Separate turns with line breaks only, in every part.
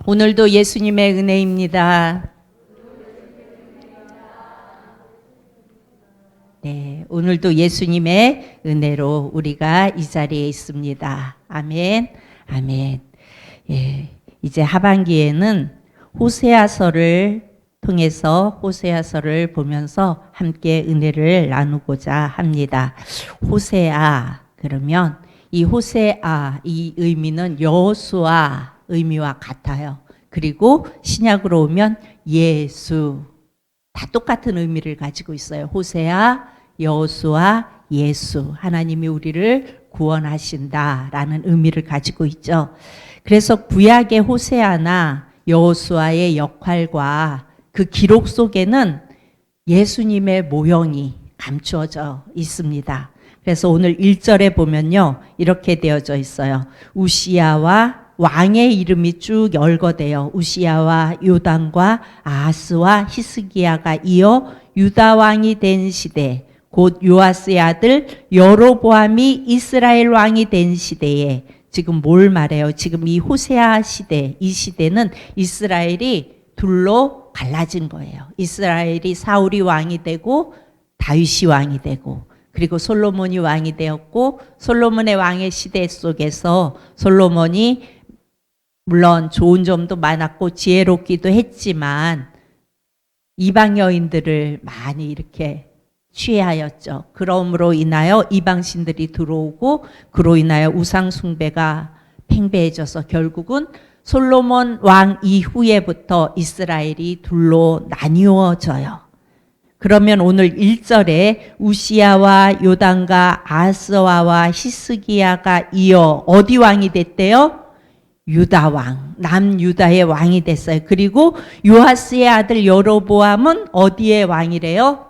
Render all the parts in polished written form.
오늘도 예수님의 은혜입니다. 네, 오늘도 예수님의 은혜로 우리가 이 자리에 있습니다. 아멘, 아멘. 예, 이제 하반기에는 호세아서를 통해서 호세아서를 보면서 함께 은혜를 나누고자 합니다. 호세아 그러면 이 호세아 이 의미는 여호수아 의미와 같아요. 그리고 신약으로 오면 예수 다 똑같은 의미를 가지고 있어요. 호세아, 여호수아, 예수 하나님이 우리를 구원하신다라는 의미를 가지고 있죠. 그래서 구약의 호세아나 여호수아의 역할과 그 기록 속에는 예수님의 모형이 감추어져 있습니다. 그래서 오늘 1절에 보면요 이렇게 되어져 있어요. 우시야와 왕의 이름이 쭉 열거돼요. 우시야와 요담과 아하스와 히스기야가 이어 유다 왕이 된 시대, 곧 요아스의 아들 여로보암이 이스라엘 왕이 된 시대에 지금 뭘 말해요? 지금 이 호세아 시대, 이 시대는 이스라엘이 둘로 갈라진 거예요. 이스라엘이 사울이 왕이 되고 다윗이 왕이 되고 그리고 솔로몬이 왕이 되었고 솔로몬의 왕의 시대 속에서 솔로몬이 물론 좋은 점도 많았고 지혜롭기도 했지만 이방 여인들을 많이 이렇게 취하였죠. 그러므로 인하여 이방신들이 들어오고 그로 인하여 우상 숭배가 팽배해져서 결국은 솔로몬 왕 이후에부터 이스라엘이 둘로 나뉘어져요. 그러면 오늘 1절에 우시야와 요담과 아하스와 히스기야가 이어 어디 왕이 됐대요? 유다 왕, 남유다의 왕이 됐어요. 그리고 요아스의 아들 여로보암은 어디의 왕이래요?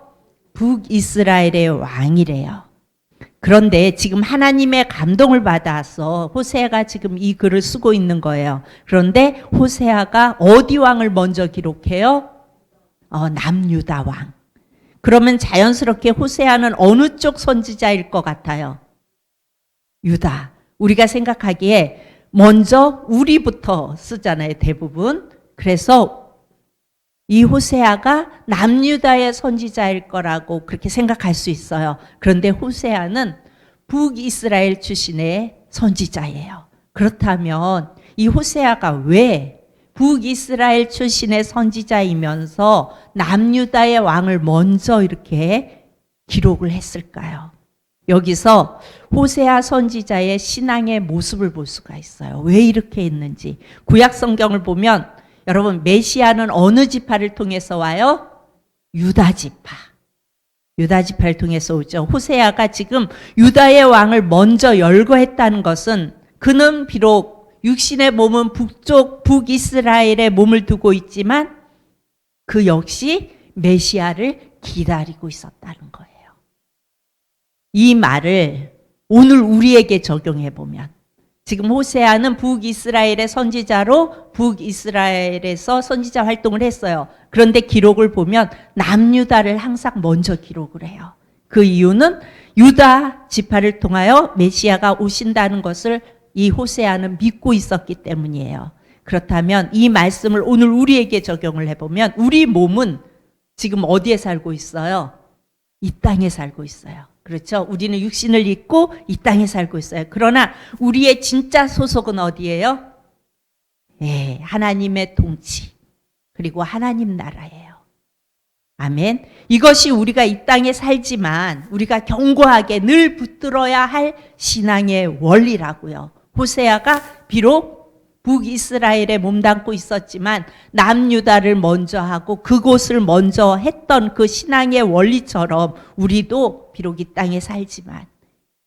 북이스라엘의 왕이래요. 그런데 지금 하나님의 감동을 받아서 호세아가 지금 이 글을 쓰고 있는 거예요. 그런데 호세아가 어디 왕을 먼저 기록해요? 남유다 왕. 그러면 자연스럽게 호세아는 어느 쪽 선지자일 것 같아요? 유다. 우리가 생각하기에 먼저 우리부터 쓰잖아요, 대부분. 그래서 이 호세아가 남유다의 선지자일 거라고 그렇게 생각할 수 있어요. 그런데 호세아는 북이스라엘 출신의 선지자예요. 그렇다면 이 호세아가 왜 북이스라엘 출신의 선지자이면서 남유다의 왕을 먼저 이렇게 기록을 했을까요? 여기서 호세아 선지자의 신앙의 모습을 볼 수가 있어요. 왜 이렇게 했는지. 구약 성경을 보면 여러분 메시아는 어느 지파를 통해서 와요? 유다 지파. 유다 지파를 통해서 오죠. 호세아가 지금 유다의 왕을 먼저 열거했다는 것은 그는 비록 육신의 몸은 북쪽 북이스라엘에 몸을 두고 있지만 그 역시 메시아를 기다리고 있었다는 거예요. 이 말을 오늘 우리에게 적용해 보면 지금 호세아는 북이스라엘의 선지자로 북이스라엘에서 선지자 활동을 했어요. 그런데 기록을 보면 남유다를 항상 먼저 기록을 해요. 그 이유는 유다 지파를 통하여 메시아가 오신다는 것을 이 호세아는 믿고 있었기 때문이에요. 그렇다면 이 말씀을 오늘 우리에게 적용을 해보면 우리 몸은 지금 어디에 살고 있어요? 이 땅에 살고 있어요. 그렇죠? 우리는 육신을 입고 이 땅에 살고 있어요. 그러나 우리의 진짜 소속은 어디예요? 예, 하나님의 통치 그리고 하나님 나라예요. 아멘. 이것이 우리가 이 땅에 살지만 우리가 견고하게 늘 붙들어야 할 신앙의 원리라고요. 호세아가 비록 북이스라엘에 몸담고 있었지만 남유다를 먼저 하고 그곳을 먼저 했던 그 신앙의 원리처럼 우리도 비록 이 땅에 살지만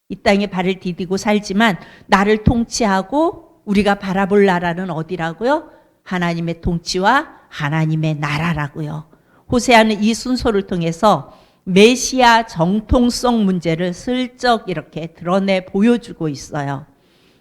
이 땅에 발을 디디고 살지만 나를 통치하고 우리가 바라볼 나라는 어디라고요? 하나님의 통치와 하나님의 나라라고요. 호세아는 이 순서를 통해서 메시아 정통성 문제를 슬쩍 이렇게 드러내 보여주고 있어요.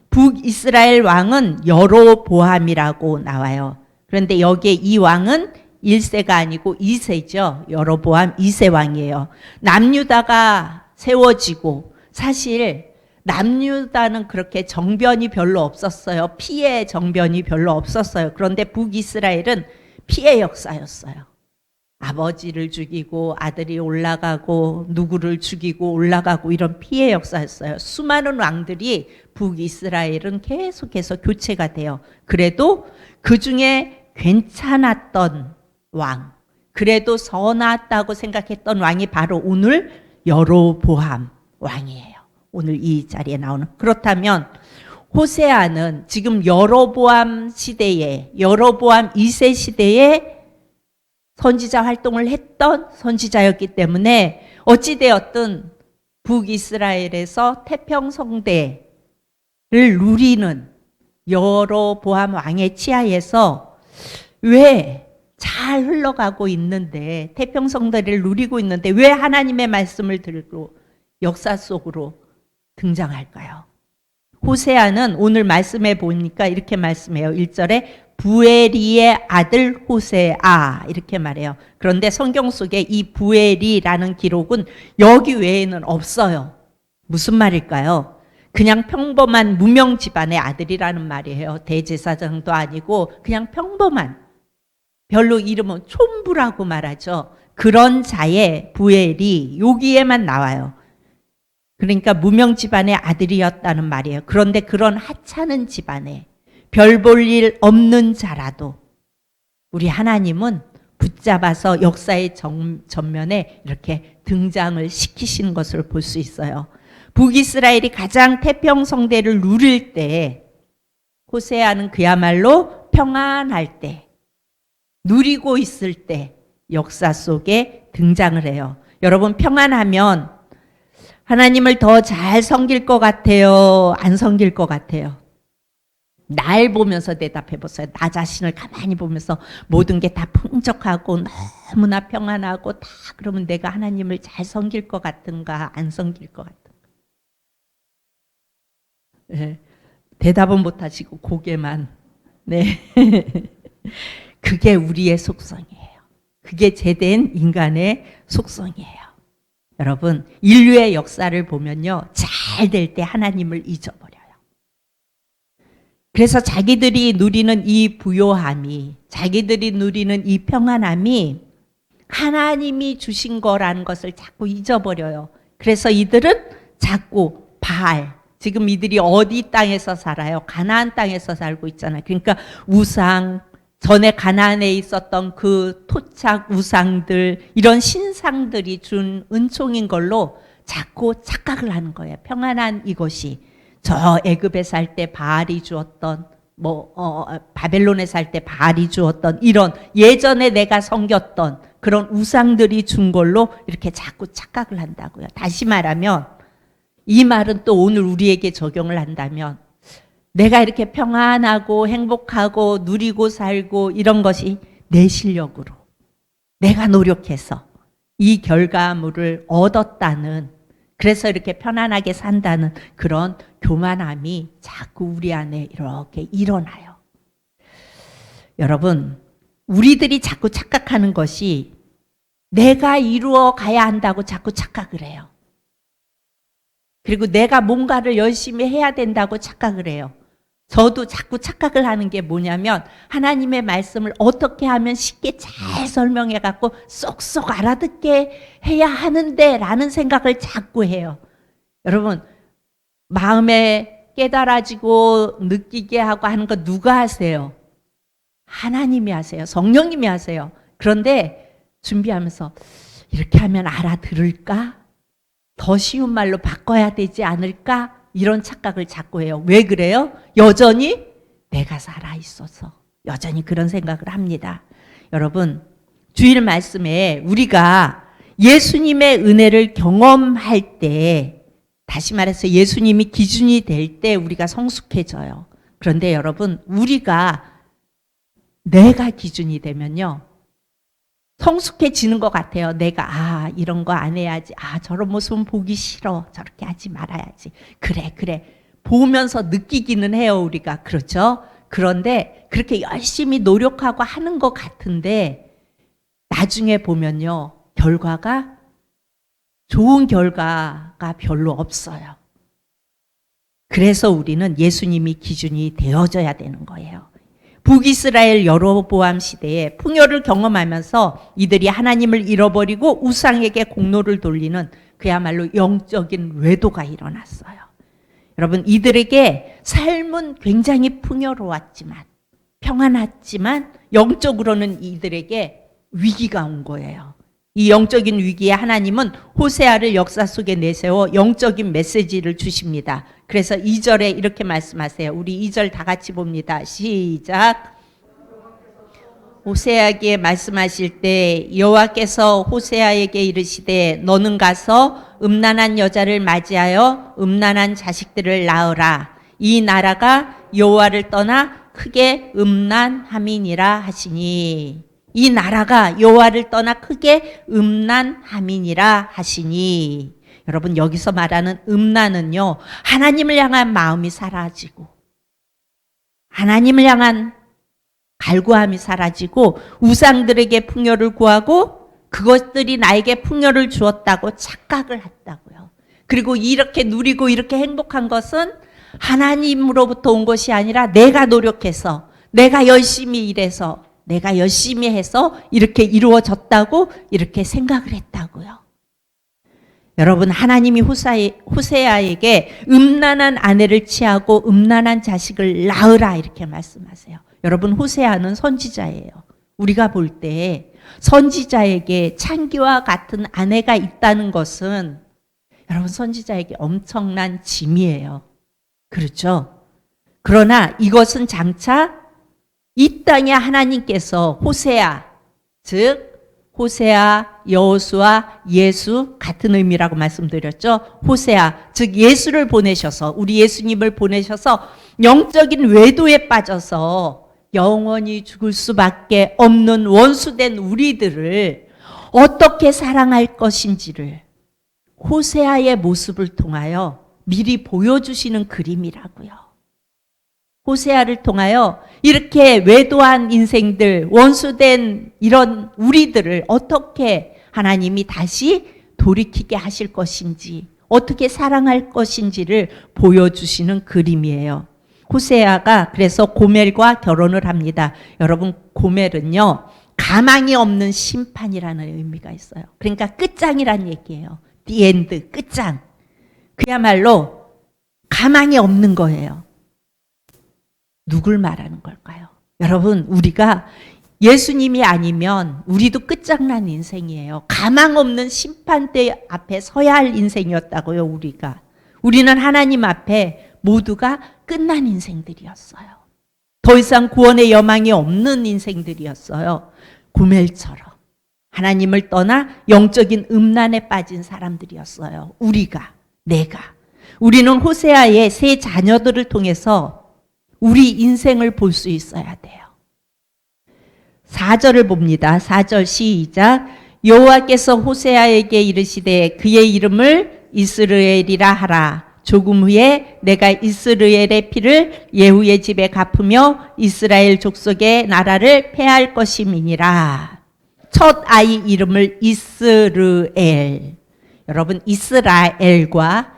북이스라엘 왕은 여로보암이라고 나와요. 그런데 여기에 이 왕은 1세가 아니고 2세죠. 여로보암 2세 왕이에요. 남유다가 세워지고 사실 남유다는 그렇게 정변이 별로 없었어요. 피해 정변이 별로 없었어요. 그런데 북이스라엘은 피해 역사였어요. 아버지를 죽이고 아들이 올라가고 누구를 죽이고 올라가고 이런 피해 역사였어요. 수많은 왕들이 북이스라엘은 계속해서 교체가 돼요. 그래도 그 중에 괜찮았던 왕, 그래도 선하다고 생각했던 왕이 바로 오늘 여로보암 왕이에요. 오늘 이 자리에 나오는. 그렇다면 호세아는 지금 여로보암 시대에, 여로보암 2세 시대에 선지자 활동을 했던 선지자였기 때문에 어찌되었든 북이스라엘에서 태평성대를 누리는 여로보암 왕의 치하에서 왜 잘 흘러가고 있는데, 태평성대를 누리고 있는데 왜 하나님의 말씀을 들고 역사 속으로 등장할까요? 호세아는 오늘 말씀해 보니까 이렇게 말씀해요. 1절에 부에리의 아들 호세아 이렇게 말해요. 그런데 성경 속에 이 부에리라는 기록은 여기 외에는 없어요. 무슨 말일까요? 그냥 평범한 무명 집안의 아들이라는 말이에요. 대제사장도 아니고 그냥 평범한, 별로 이름은 촌부라고 말하죠. 그런 자의 부엘이 여기에만 나와요. 그러니까 무명 집안의 아들이었다는 말이에요. 그런데 그런 하찮은 집안에 별 볼 일 없는 자라도 우리 하나님은 붙잡아서 역사의 전면에 이렇게 등장을 시키시는 것을 볼 수 있어요. 북이스라엘이 가장 태평성대를 누릴 때, 호세아는 그야말로 평안할 때, 누리고 있을 때 역사 속에 등장을 해요. 여러분, 평안하면 하나님을 더 잘 섬길 것 같아요? 안 섬길 것 같아요? 날 보면서 대답해 보세요. 나 자신을 가만히 보면서 모든 게 다 풍족하고 너무나 평안하고 다 그러면 내가 하나님을 잘 섬길 것 같은가, 안 섬길 것 같은가? 네, 대답은 못 하시고 고개만. 네. 그게 우리의 속성이에요. 그게 제된 인간의 속성이에요. 여러분, 인류의 역사를 보면요, 잘 될 때 하나님을 잊어버려요. 그래서 자기들이 누리는 이 부요함이, 자기들이 누리는 이 평안함이 하나님이 주신 거라는 것을 자꾸 잊어버려요. 그래서 이들은 자꾸 바알, 지금 이들이 어디 땅에서 살아요? 가나안 땅에서 살고 있잖아요. 그러니까 우상, 전에 가나안에 있었던 그 토착 우상들, 이런 신상들이 준 은총인 걸로 자꾸 착각을 하는 거예요. 평안한 이것이, 저 애굽에 살 때 바알이 주었던, 바벨론에 살 때 바알이 주었던 이런 예전에 내가 섬겼던 그런 우상들이 준 걸로 이렇게 자꾸 착각을 한다고요. 다시 말하면 이 말은 또 오늘 우리에게 적용을 한다면, 내가 이렇게 평안하고 행복하고 누리고 살고 이런 것이 내 실력으로 내가 노력해서 이 결과물을 얻었다는, 그래서 이렇게 편안하게 산다는 그런 교만함이 자꾸 우리 안에 이렇게 일어나요. 여러분, 우리들이 자꾸 착각하는 것이 내가 이루어 가야 한다고 자꾸 착각을 해요. 그리고 내가 뭔가를 열심히 해야 된다고 착각을 해요. 저도 자꾸 착각을 하는 게 뭐냐면, 하나님의 말씀을 어떻게 하면 쉽게 잘 설명해 갖고 쏙쏙 알아듣게 해야 하는데 라는 생각을 자꾸 해요. 여러분, 마음에 깨달아지고 느끼게 하고 하는 거 누가 하세요? 하나님이 하세요. 성령님이 하세요. 그런데 준비하면서 이렇게 하면 알아들을까? 더 쉬운 말로 바꿔야 되지 않을까? 이런 착각을 자꾸 해요. 왜 그래요? 여전히 내가 살아있어서 여전히 그런 생각을 합니다. 여러분, 주일 말씀에 우리가 예수님의 은혜를 경험할 때, 다시 말해서 예수님이 기준이 될 때 우리가 성숙해져요. 그런데 여러분, 내가 기준이 되면요, 성숙해지는 것 같아요. 내가 이런 거 안 해야지, 저런 모습은 보기 싫어, 저렇게 하지 말아야지, 그래 보면서 느끼기는 해요, 우리가. 그렇죠? 그런데 그렇게 열심히 노력하고 하는 것 같은데 나중에 보면요, 결과가 좋은 결과가 별로 없어요. 그래서 우리는 예수님이 기준이 되어져야 되는 거예요. 북이스라엘 여로보암 시대에 풍요를 경험하면서 이들이 하나님을 잃어버리고 우상에게 공로를 돌리는 그야말로 영적인 외도가 일어났어요. 여러분, 이들에게 삶은 굉장히 풍요로웠지만, 평안했지만 영적으로는 이들에게 위기가 온 거예요. 이 영적인 위기에 하나님은 호세아를 역사 속에 내세워 영적인 메시지를 주십니다. 그래서 2절에 이렇게 말씀하세요. 우리 2절 다 같이 봅니다. 시작. 호세아에게 말씀하실 때 여호와께서 호세아에게 이르시되 너는 가서 음란한 여자를 맞이하여 음란한 자식들을 낳으라. 이 나라가 여호와를 떠나 크게 음란함이니라 하시니. 이 나라가 여호와를 떠나 크게 음란함이니라 하시니. 여러분, 여기서 말하는 음란은요, 하나님을 향한 마음이 사라지고 하나님을 향한 갈구함이 사라지고 우상들에게 풍요를 구하고 그것들이 나에게 풍요를 주었다고 착각을 했다고요. 그리고 이렇게 누리고 이렇게 행복한 것은 하나님으로부터 온 것이 아니라 내가 노력해서, 내가 열심히 일해서, 내가 열심히 해서 이렇게 이루어졌다고 이렇게 생각을 했다고요. 여러분, 하나님이 호세아에게 음란한 아내를 취하고 음란한 자식을 낳으라 이렇게 말씀하세요. 여러분, 호세아는 선지자예요. 우리가 볼 때 선지자에게 창기와 같은 아내가 있다는 것은 여러분, 선지자에게 엄청난 짐이에요. 그렇죠? 그러나 이것은 장차 이 땅에 하나님께서 호세아, 즉 호세아, 여호수아, 예수 같은 의미라고 말씀드렸죠. 호세아, 즉 예수를 보내셔서, 우리 예수님을 보내셔서 영적인 외도에 빠져서 영원히 죽을 수밖에 없는 원수된 우리들을 어떻게 사랑할 것인지를 호세아의 모습을 통하여 미리 보여주시는 그림이라고요. 호세아를 통하여 이렇게 외도한 인생들, 원수된 이런 우리들을 어떻게 하나님이 다시 돌이키게 하실 것인지, 어떻게 사랑할 것인지를 보여주시는 그림이에요. 호세아가 그래서 고멜과 결혼을 합니다. 여러분, 고멜은요, 가망이 없는 심판이라는 의미가 있어요. 그러니까 끝장이란 얘기예요. The end, 끝장. 그야말로 가망이 없는 거예요. 누굴 말하는 걸까요? 여러분, 우리가 예수님이 아니면 우리도 끝장난 인생이에요. 가망 없는 심판대 앞에 서야 할 인생이었다고요, 우리가. 우리는 하나님 앞에 모두가 끝난 인생들이었어요. 더 이상 구원의 여망이 없는 인생들이었어요. 고멜처럼 하나님을 떠나 영적인 음란에 빠진 사람들이었어요. 우리가, 내가. 우리는 호세아의 세 자녀들을 통해서 우리 인생을 볼 수 있어야 돼요. 4절을 봅니다. 4절 시작. 여호와께서 호세아에게 이르시되 그의 이름을 이스라엘이라 하라. 조금 후에 내가 이스라엘의 피를 예후의 집에 갚으며 이스라엘 족속의 나라를 폐할 것임이니라. 첫 아이 이름을 이스르엘. 여러분, 이스라엘과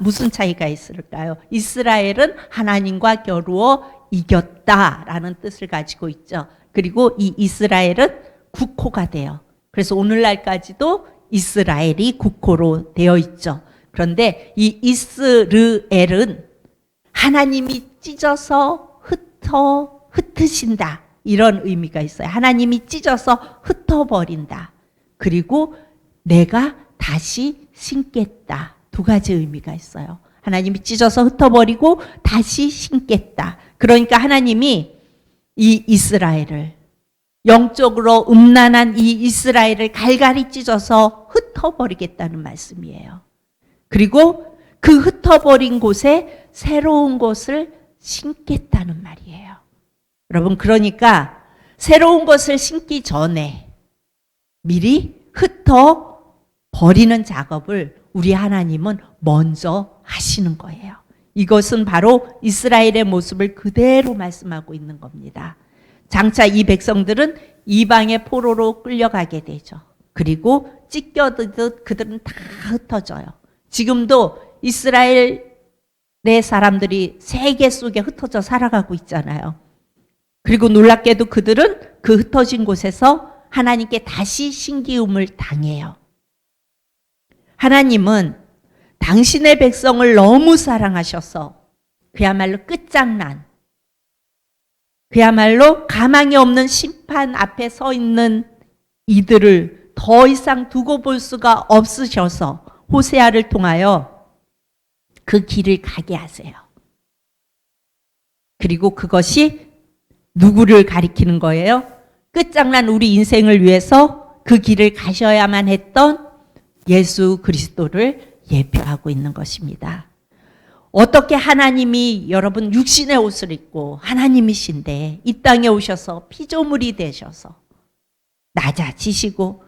무슨 차이가 있을까요? 이스라엘은 하나님과 겨루어 이겼다라는 뜻을 가지고 있죠. 그리고 이 이스라엘은 국호가 돼요. 그래서 오늘날까지도 이스라엘이 국호로 되어 있죠. 그런데 이 이스르엘은 하나님이 찢어서 흩으신다, 이런 의미가 있어요. 하나님이 찢어서 흩어버린다. 그리고 내가 다시 심겠다. 두 가지 의미가 있어요. 하나님이 찢어서 흩어버리고 다시 심겠다. 그러니까 하나님이 이 이스라엘을, 영적으로 음란한 이 이스라엘을 갈갈이 찢어서 흩어버리겠다는 말씀이에요. 그리고 그 흩어버린 곳에 새로운 것을 심겠다는 말이에요. 여러분, 그러니까 새로운 것을 심기 전에 미리 흩어버리는 작업을 우리 하나님은 먼저 하시는 거예요. 이것은 바로 이스라엘의 모습을 그대로 말씀하고 있는 겁니다. 장차 이 백성들은 이방의 포로로 끌려가게 되죠. 그리고 찢겨지듯 그들은 다 흩어져요. 지금도 이스라엘의 사람들이 세계 속에 흩어져 살아가고 있잖아요. 그리고 놀랍게도 그들은 그 흩어진 곳에서 하나님께 다시 신기움을 당해요. 하나님은 당신의 백성을 너무 사랑하셔서 그야말로 끝장난, 그야말로 가망이 없는 심판 앞에 서 있는 이들을 더 이상 두고 볼 수가 없으셔서 호세아를 통하여 그 길을 가게 하세요. 그리고 그것이 누구를 가리키는 거예요? 끝장난 우리 인생을 위해서 그 길을 가셔야만 했던 예수 그리스도를 예표하고 있는 것입니다. 어떻게 하나님이 여러분 육신의 옷을 입고 하나님이신데 이 땅에 오셔서 피조물이 되셔서 낮아지시고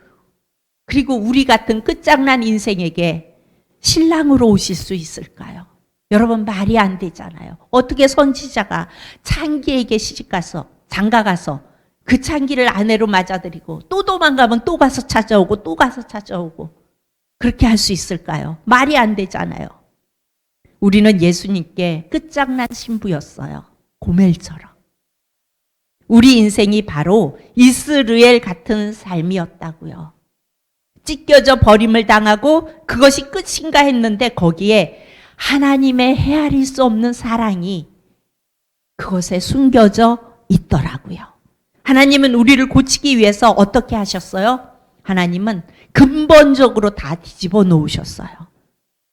그리고 우리 같은 끝장난 인생에게 신랑으로 오실 수 있을까요? 여러분 말이 안 되잖아요. 어떻게 선지자가 창기에게 시집가서 장가가서 그 창기를 아내로 맞아들이고 또 도망가면 또 가서 찾아오고 또 가서 찾아오고 그렇게 할 수 있을까요? 말이 안 되잖아요. 우리는 예수님께 끝장난 신부였어요. 고멜처럼. 우리 인생이 바로 이스라엘 같은 삶이었다고요. 찢겨져 버림을 당하고 그것이 끝인가 했는데 거기에 하나님의 헤아릴 수 없는 사랑이 그것에 숨겨져 있더라고요. 하나님은 우리를 고치기 위해서 어떻게 하셨어요? 하나님은 근본적으로 다 뒤집어 놓으셨어요.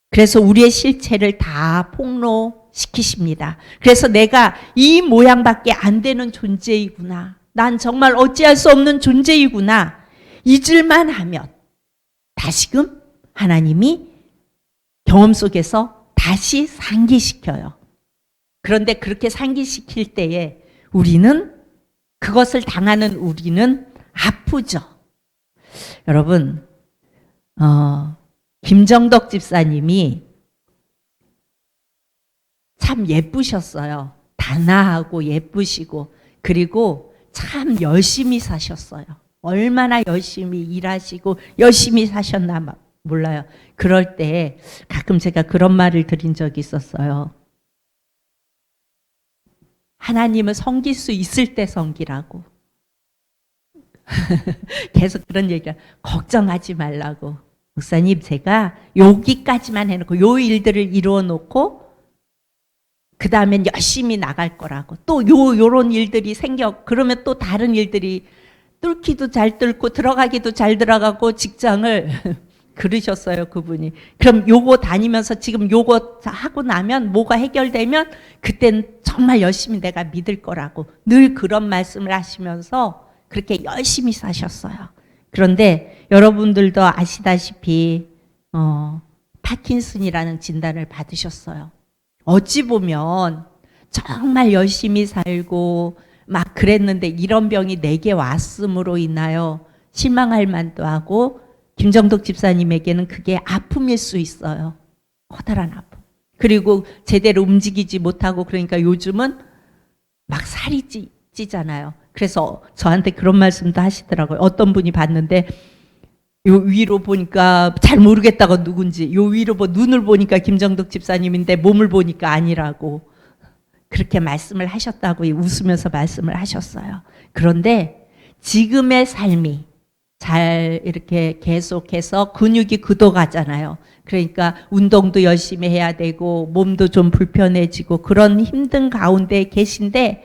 그래서 우리의 실체를 다 폭로시키십니다. 그래서 내가 이 모양밖에 안 되는 존재이구나. 난 정말 어찌할 수 없는 존재이구나. 잊을만 하면 다시금 하나님이 경험 속에서 다시 상기시켜요. 그런데 그렇게 상기시킬 때에 우리는 그것을 당하는 우리는 아프죠. 여러분 김정덕 집사님이 참 예쁘셨어요. 단아하고 예쁘시고 그리고 참 열심히 사셨어요. 얼마나 열심히 일하시고 열심히 사셨나 몰라요. 그럴 때 가끔 제가 그런 말을 드린 적이 있었어요. 하나님을 섬길 수 있을 때 섬기라고. 계속 그런 얘기를 걱정하지 말라고. 목사님 제가 여기까지만 해놓고 요 일들을 이루어 놓고 그 다음엔 열심히 나갈 거라고. 또 요런 일들이 그러면 또 다른 일들이 뚫기도 잘 뚫고 들어가기도 잘 들어가고 직장을 그러셨어요, 그분이. 그럼 요거 다니면서 지금 요거 하고 나면 뭐가 해결되면 그땐 정말 열심히 내가 믿을 거라고 늘 그런 말씀을 하시면서 그렇게 열심히 사셨어요. 그런데 여러분들도 아시다시피 파킨슨이라는 진단을 받으셨어요. 어찌 보면 정말 열심히 살고 막 그랬는데 이런 병이 내게 왔음으로 인하여 실망할 만도 하고 김정덕 집사님에게는 그게 아픔일 수 있어요. 커다란 아픔. 그리고 제대로 움직이지 못하고 그러니까 요즘은 막 살이 찌잖아요. 그래서 저한테 그런 말씀도 하시더라고요. 어떤 분이 봤는데 요 위로 보니까 잘 모르겠다고 누군지 요 위로 눈을 보니까 김정덕 집사님인데 몸을 보니까 아니라고 그렇게 말씀을 하셨다고 웃으면서 말씀을 하셨어요. 그런데 지금의 삶이 잘 이렇게 계속해서 근육이 굳어가잖아요. 그러니까 운동도 열심히 해야 되고 몸도 좀 불편해지고 그런 힘든 가운데 계신데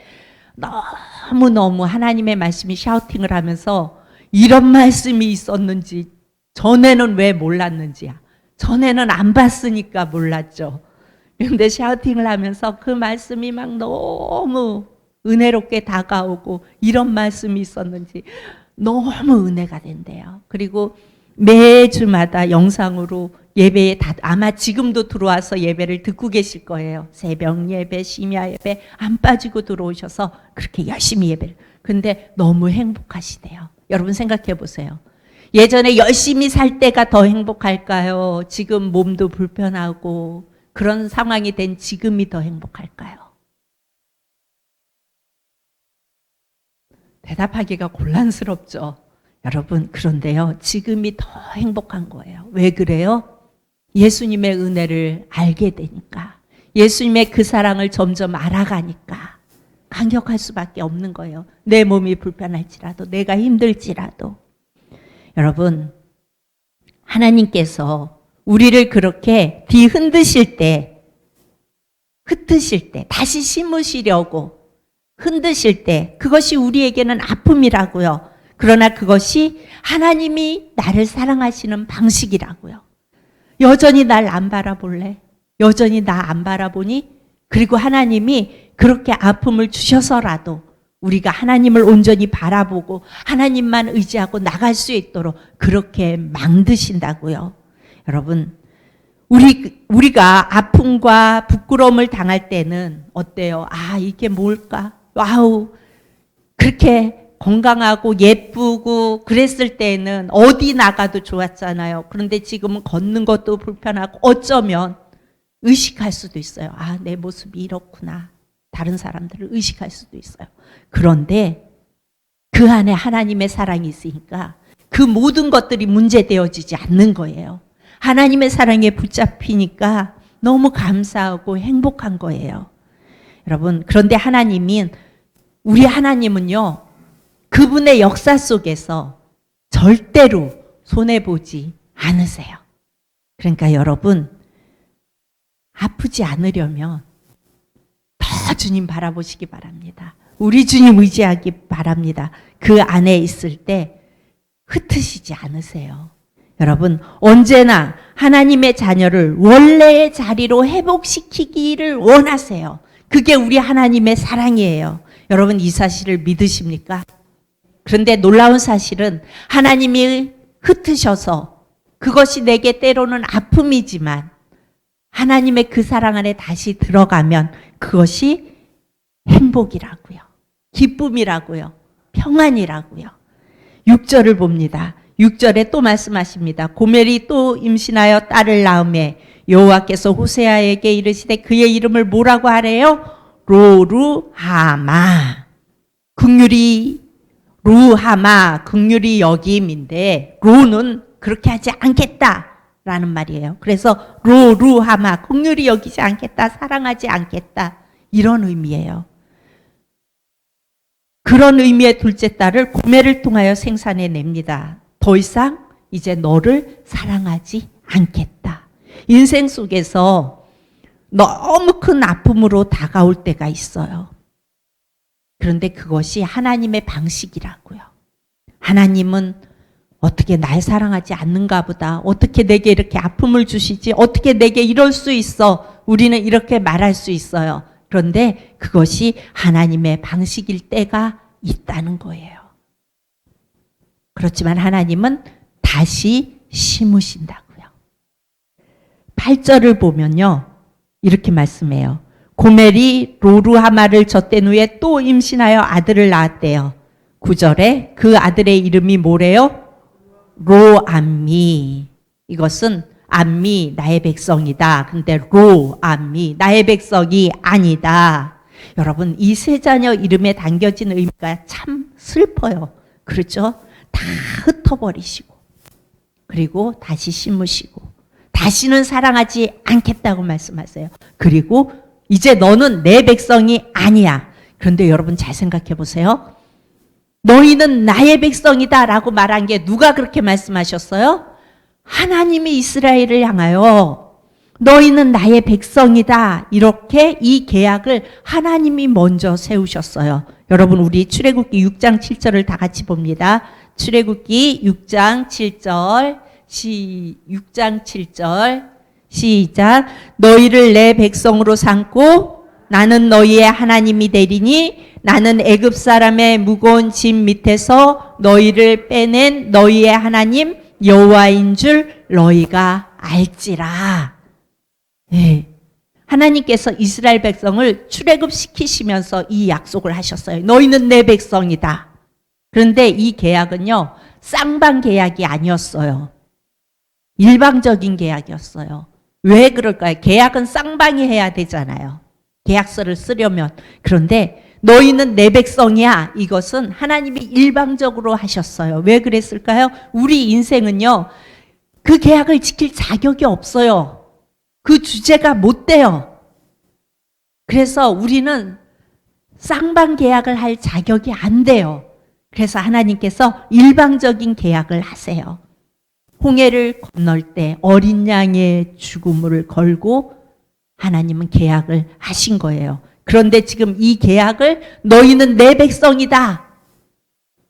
너무너무 하나님의 말씀이 샤우팅을 하면서 이런 말씀이 있었는지 전에는 왜 몰랐는지야. 전에는 안 봤으니까 몰랐죠. 그런데 샤우팅을 하면서 그 말씀이 막 너무 은혜롭게 다가오고 이런 말씀이 있었는지 너무 은혜가 된대요. 그리고 매주마다 영상으로 예배에 아마 지금도 들어와서 예배를 듣고 계실 거예요. 새벽 예배, 심야 예배 안 빠지고 들어오셔서 그렇게 열심히 예배를. 근데 너무 행복하시대요. 여러분 생각해 보세요. 예전에 열심히 살 때가 더 행복할까요? 지금 몸도 불편하고 그런 상황이 된 지금이 더 행복할까요? 대답하기가 곤란스럽죠. 여러분 그런데요. 지금이 더 행복한 거예요. 왜 그래요? 예수님의 은혜를 알게 되니까, 예수님의 그 사랑을 점점 알아가니까 강력할 수밖에 없는 거예요. 내 몸이 불편할지라도, 내가 힘들지라도. 여러분, 하나님께서 우리를 그렇게 뒤흔드실 때, 흩으실 때, 다시 심으시려고 흔드실 때, 그것이 우리에게는 아픔이라고요. 그러나 그것이 하나님이 나를 사랑하시는 방식이라고요. 여전히 날 안 바라볼래? 여전히 나 안 바라보니? 그리고 하나님이 그렇게 아픔을 주셔서라도 우리가 하나님을 온전히 바라보고 하나님만 의지하고 나갈 수 있도록 그렇게 만드신다고요. 여러분, 우리가 아픔과 부끄러움을 당할 때는 어때요? 아, 이게 뭘까? 와우, 그렇게 건강하고 예쁘고 그랬을 때는 어디 나가도 좋았잖아요. 그런데 지금은 걷는 것도 불편하고 어쩌면 의식할 수도 있어요. 아, 내 모습이 이렇구나. 다른 사람들을 의식할 수도 있어요. 그런데 그 안에 하나님의 사랑이 있으니까 그 모든 것들이 문제되어지지 않는 거예요. 하나님의 사랑에 붙잡히니까 너무 감사하고 행복한 거예요. 여러분, 그런데 우리 하나님은요, 그분의 역사 속에서 절대로 손해보지 않으세요. 그러니까 여러분, 아프지 않으려면 더 주님 바라보시기 바랍니다. 우리 주님 의지하기 바랍니다. 그 안에 있을 때 흩으시지 않으세요. 여러분, 언제나 하나님의 자녀를 원래의 자리로 회복시키기를 원하세요. 그게 우리 하나님의 사랑이에요. 여러분, 이 사실을 믿으십니까? 그런데 놀라운 사실은 하나님이 흩으셔서 그것이 내게 때로는 아픔이지만 하나님의 그 사랑 안에 다시 들어가면 그것이 행복이라고요. 기쁨이라고요. 평안이라고요. 6절을 봅니다. 6절에 또 말씀하십니다. 고멜이 또 임신하여 딸을 낳음에 여호와께서 호세아에게 이르시되 그의 이름을 뭐라고 하래요? 로루하마. 긍휼히 루하마, 긍휼히 여김인데 로는 그렇게 하지 않겠다라는 말이에요. 그래서 로루하마, 긍휼히 여기지 않겠다, 사랑하지 않겠다, 이런 의미예요. 그런 의미의 둘째 딸을 고멜을 통하여 생산해냅니다. 더 이상 이제 너를 사랑하지 않겠다. 인생 속에서 너무 큰 아픔으로 다가올 때가 있어요. 그런데 그것이 하나님의 방식이라고요. 하나님은 어떻게 날 사랑하지 않는가 보다. 어떻게 내게 이렇게 아픔을 주시지? 어떻게 내게 이럴 수 있어? 우리는 이렇게 말할 수 있어요. 그런데 그것이 하나님의 방식일 때가 있다는 거예요. 그렇지만 하나님은 다시 심으신다고요. 8절을 보면요, 이렇게 말씀해요. 고멜이 로루하마를 젖댄 후에 또 임신하여 아들을 낳았대요. 9절에 그 아들의 이름이 뭐래요? 로암미. 이것은 암미, 나의 백성이다. 근데 로암미, 나의 백성이 아니다. 여러분, 이 세 자녀 이름에 담겨진 의미가 참 슬퍼요. 그렇죠? 다 흩어버리시고, 그리고 다시 심으시고, 다시는 사랑하지 않겠다고 말씀하세요. 그리고 이제 너는 내 백성이 아니야. 그런데 여러분 잘 생각해 보세요. 너희는 나의 백성이다 라고 말한 게 누가 그렇게 말씀하셨어요? 하나님이 이스라엘을 향하여 너희는 나의 백성이다, 이렇게 이 계약을 하나님이 먼저 세우셨어요. 여러분, 우리 출애굽기 6장 7절을 다 같이 봅니다. 출애굽기 6장 7절, 6장 7절 시작. 너희를 내 백성으로 삼고 나는 너희의 하나님이 되리니 나는 애굽 사람의 무거운 짐 밑에서 너희를 빼낸 너희의 하나님 여호와인 줄 너희가 알지라. 네. 하나님께서 이스라엘 백성을 출애굽시키시면서 이 약속을 하셨어요. 너희는 내 백성이다. 그런데 이 계약은요, 쌍방 계약이 아니었어요. 일방적인 계약이었어요. 왜 그럴까요? 계약은 쌍방이 해야 되잖아요. 계약서를 쓰려면. 그런데 너희는 내 백성이야, 이것은 하나님이 일방적으로 하셨어요. 왜 그랬을까요? 우리 인생은요, 그 계약을 지킬 자격이 없어요. 그 주제가 못 돼요. 그래서 우리는 쌍방 계약을 할 자격이 안 돼요. 그래서 하나님께서 일방적인 계약을 하세요. 홍해를 건널 때 어린 양의 죽음을 걸고 하나님은 계약을 하신 거예요. 그런데 지금 이 계약을 너희는 내 백성이다.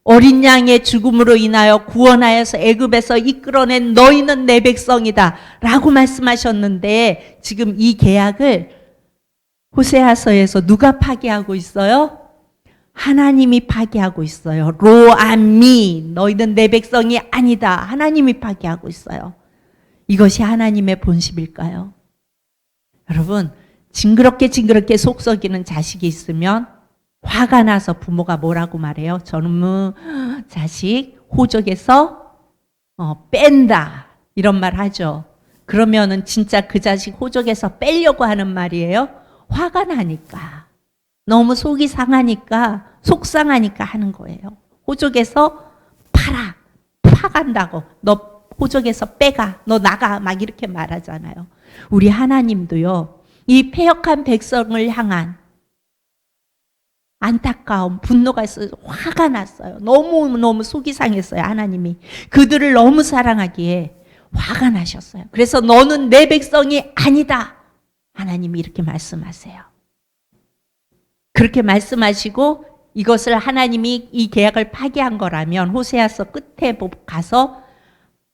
어린 양의 죽음으로 인하여 구원하여서 애굽에서 이끌어낸 너희는 내 백성이다. 라고 말씀하셨는데 지금 이 계약을 호세아서에서 누가 파기하고 있어요? 하나님이 파기하고 있어요. 로암미, 너희는 내 백성이 아니다. 하나님이 파기하고 있어요. 이것이 하나님의 본심일까요? 여러분, 징그럽게 속 썩이는 자식이 있으면 화가 나서 부모가 뭐라고 말해요? 저놈의 자식 호적에서 뺀다. 이런 말 하죠. 그러면은 진짜 그 자식 호적에서 빼려고 하는 말이에요. 화가 나니까. 너무 속이 상하니까, 속상하니까 하는 거예요. 호적에서 파간다고. 너 호적에서 빼가. 너 나가. 막 이렇게 말하잖아요. 우리 하나님도요, 이 패역한 백성을 향한 안타까움, 분노가 있어요. 화가 났어요. 너무 속이 상했어요. 하나님이. 그들을 너무 사랑하기에 화가 나셨어요. 그래서 너는 내 백성이 아니다. 하나님이 이렇게 말씀하세요. 그렇게 말씀하시고 이것을 하나님이 이 계약을 파기한 거라면 호세아서 끝에 가서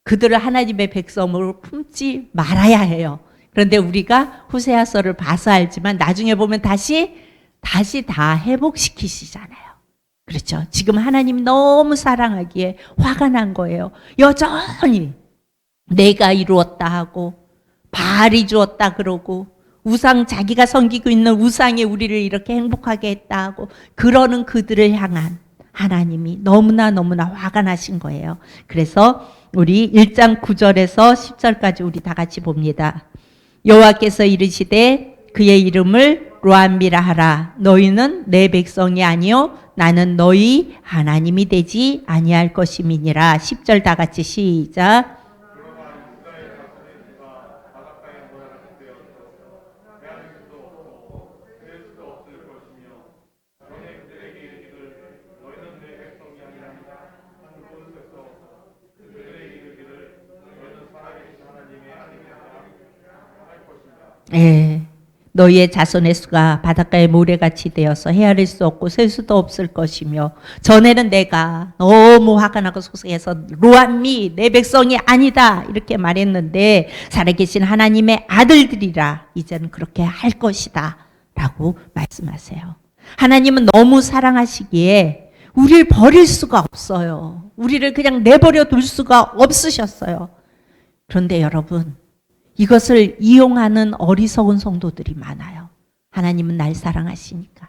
그들을 하나님의 백성으로 품지 말아야 해요. 그런데 우리가 호세아서를 봐서 알지만 나중에 보면 다시 다 회복시키시잖아요. 그렇죠? 지금 하나님 너무 사랑하기에 화가 난 거예요. 여전히 내가 이루었다 하고 바알이 주었다 그러고 우상, 자기가 섬기고 있는 우상이 우리를 이렇게 행복하게 했다 하고 그러는 그들을 향한 하나님이 너무나 화가 나신 거예요. 그래서 우리 1장 9절에서 10절까지 우리 다 같이 봅니다. 여호와께서 이르시되 그의 이름을 로암미라 하라. 너희는 내 백성이 아니요 나는 너희 하나님이 되지 아니할 것임이니라. 10절 다 같이 시작. 너희의 자손의 수가 바닷가의 모래같이 되어서 헤아릴 수 없고 셀 수도 없을 것이며 전에는 내가 너무 화가 나고 속상해서 로암미 내 백성이 아니다 이렇게 말했는데 살아계신 하나님의 아들들이라 이제는 그렇게 할 것이다 라고 말씀하세요. 하나님은 너무 사랑하시기에 우리를 버릴 수가 없어요. 우리를 그냥 내버려 둘 수가 없으셨어요. 그런데 여러분, 이것을 이용하는 어리석은 성도들이 많아요. 하나님은 날 사랑하시니까.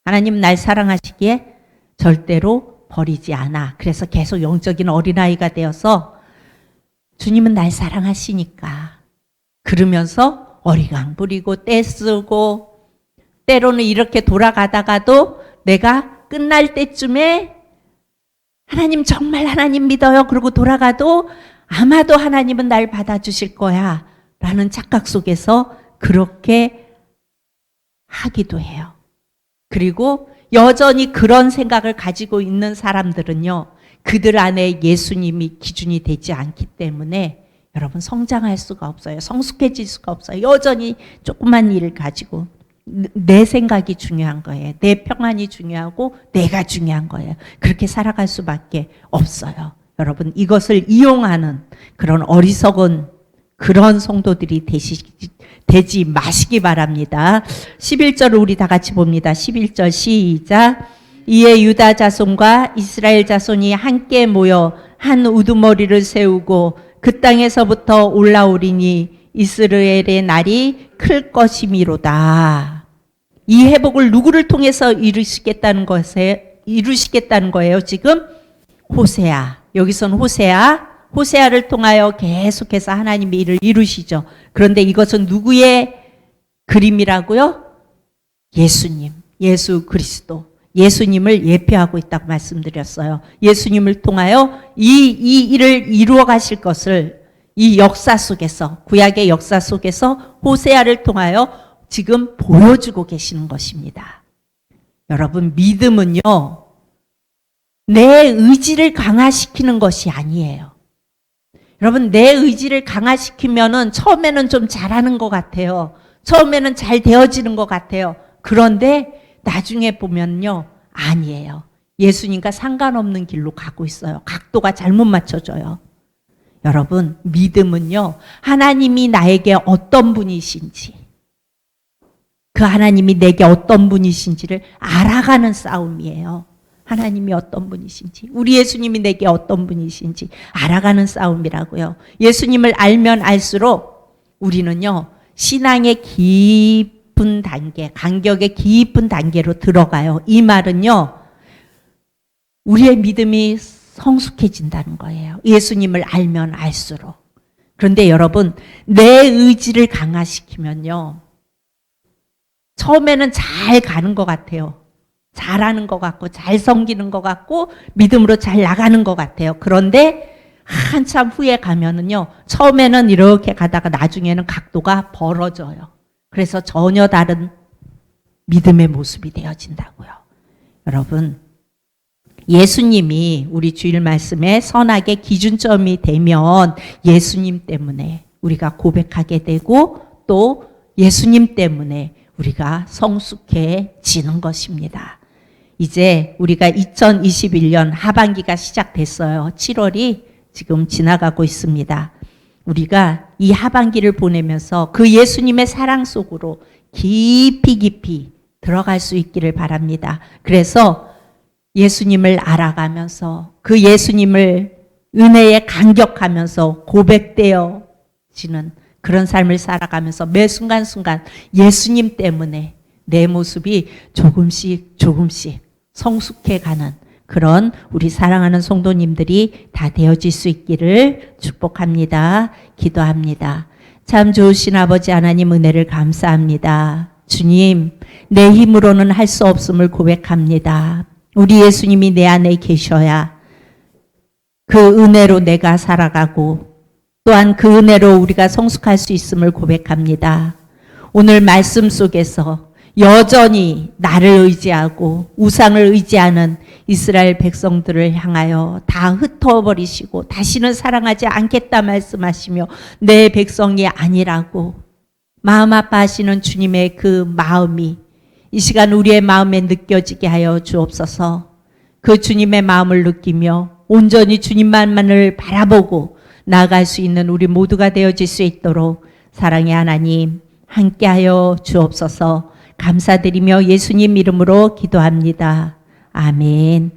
하나님은 날 사랑하시기에 절대로 버리지 않아. 그래서 계속 영적인 어린아이가 되어서 주님은 날 사랑하시니까 그러면서 어리광 부리고 떼쓰고 때로는 이렇게 돌아가다가도 내가 끝날 때쯤에 하나님 정말 하나님 믿어요. 그러고 돌아가도 아마도 하나님은 날 받아주실 거야 라는 착각 속에서 그렇게 하기도 해요. 그리고 여전히 그런 생각을 가지고 있는 사람들은요, 그들 안에 예수님이 기준이 되지 않기 때문에 여러분 성장할 수가 없어요. 성숙해질 수가 없어요. 여전히 조그만 일을 가지고 내 생각이 중요한 거예요. 내 평안이 중요하고 내가 중요한 거예요. 그렇게 살아갈 수밖에 없어요. 여러분, 이것을 이용하는 그런 어리석은 그런 성도들이 되지 마시기 바랍니다. 11절을 우리 다 같이 봅니다. 11절 시작. 이에 유다 자손과 이스라엘 자손이 함께 모여 한 우두머리를 세우고 그 땅에서부터 올라오리니 이스라엘의 날이 클 것이미로다. 이 회복을 누구를 통해서 이루시겠다는 거예요? 지금 호세아. 여기서는 호세아를 통하여 계속해서 하나님의 일을 이루시죠. 그런데 이것은 누구의 그림이라고요? 예수님, 예수 그리스도, 예수님을 예표하고 있다고 말씀드렸어요. 예수님을 통하여 이 일을 이루어 가실 것을 이 역사 속에서, 구약의 역사 속에서 호세아를 통하여 지금 보여주고 계시는 것입니다. 여러분, 믿음은요, 내 의지를 강화시키는 것이 아니에요. 여러분, 내 의지를 강화시키면은 처음에는 좀 잘하는 것 같아요. 처음에는 잘 되어지는 것 같아요. 그런데 나중에 보면요, 아니에요. 예수님과 상관없는 길로 가고 있어요. 각도가 잘못 맞춰져요. 여러분, 믿음은요, 하나님이 나에게 어떤 분이신지, 그 하나님이 내게 어떤 분이신지를 알아가는 싸움이에요. 하나님이 어떤 분이신지, 우리 예수님이 내게 어떤 분이신지 알아가는 싸움이라고요. 예수님을 알면 알수록 우리는요, 신앙의 깊은 단계, 간격의 깊은 단계로 들어가요. 이 말은요, 우리의 믿음이 성숙해진다는 거예요. 예수님을 알면 알수록. 그런데 여러분, 내 의지를 강화시키면요, 처음에는 잘 가는 것 같아요. 잘하는 것 같고, 잘 섬기는 것 같고, 믿음으로 잘 나가는 것 같아요. 그런데 한참 후에 가면은요, 처음에는 이렇게 가다가 나중에는 각도가 벌어져요. 그래서 전혀 다른 믿음의 모습이 되어진다고요. 여러분, 예수님이 우리 주일 말씀에 선악의 기준점이 되면 예수님 때문에 우리가 고백하게 되고, 또 예수님 때문에 우리가 성숙해지는 것입니다. 이제 우리가 2021년 하반기가 시작됐어요. 7월이 지금 지나가고 있습니다. 우리가 이 하반기를 보내면서 그 예수님의 사랑 속으로 깊이 들어갈 수 있기를 바랍니다. 그래서 예수님을 알아가면서 그 예수님을 은혜에 감격하면서 고백되어지는 그런 삶을 살아가면서 매 순간순간 예수님 때문에 내 모습이 조금씩 성숙해가는 그런 우리 사랑하는 성도님들이 다 되어질 수 있기를 축복합니다. 기도합니다. 참 좋으신 아버지 하나님, 은혜를 감사합니다. 주님, 내 힘으로는 할 수 없음을 고백합니다. 우리 예수님이 내 안에 계셔야 그 은혜로 내가 살아가고, 또한 그 은혜로 우리가 성숙할 수 있음을 고백합니다. 오늘 말씀 속에서 여전히 나를 의지하고 우상을 의지하는 이스라엘 백성들을 향하여 다 흩어버리시고 다시는 사랑하지 않겠다 말씀하시며 내 백성이 아니라고 마음 아파하시는 주님의 그 마음이 이 시간 우리의 마음에 느껴지게 하여 주옵소서. 그 주님의 마음을 느끼며 온전히 주님만을 바라보고 나아갈 수 있는 우리 모두가 되어질 수 있도록 사랑의 하나님 함께하여 주옵소서. 감사드리며 예수님 이름으로 기도합니다. 아멘.